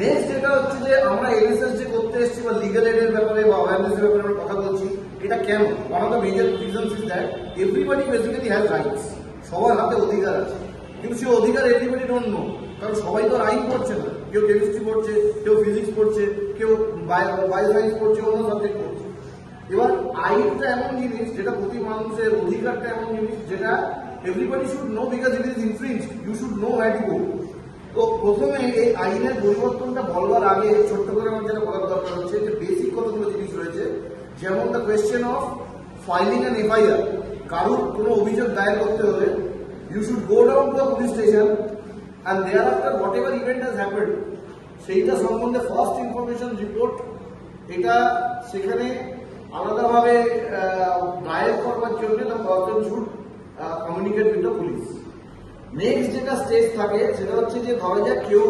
Next যেটা হচ্ছে যে আমরা এনএসএস যে করতে এসেছি বা লিগাল এডের ব্যাপারে বা অ্যাওয়ারনেসের ব্যাপারে আমরা কথা বলছি, এটা কেন? One of the major reasons is that everybody basically has rights. সবার হাতে অধিকার আছে, কিন্তু সেই অধিকার এভরিবডি ডোন্ট নো। কারণ সবাই তো আইন পড়ছে না, কেউ কেমিস্ট্রি পড়ছে, কেউ ফিজিক্স পড়ছে, কেউ বায়ো সায়েন্স পড়ছে, অন্য সাবজেক্ট পড়ছে। এবার আইনটা এমন জিনিস যেটা প্রতি মানুষের অধিকারটা এমন জিনিস যেটা everybody should know, because it is infringed, you should know where to go. তো প্রথমে এই আইনের পরিবর্তনটা বলবার আগে ছোট্ট করে আমার যেটা বলার দরকার হচ্ছে যে বেসিক কতগুলো জিনিস রয়েছে, যেমন the question of filing an FIR. কারুর কোনো অভিযোগ দায়ের করতে হলে you should go down to the police station and there after whatever event has happened সেইটা সম্বন্ধে ফার্স্ট ইনফরমেশন রিপোর্ট এটা সেখানে আলাদাভাবে দায়ের করবার জন্য the person should communicate with the police. Next যেটা স্টেজ থাকে সেটা হচ্ছে যে ধরা যাক কেউ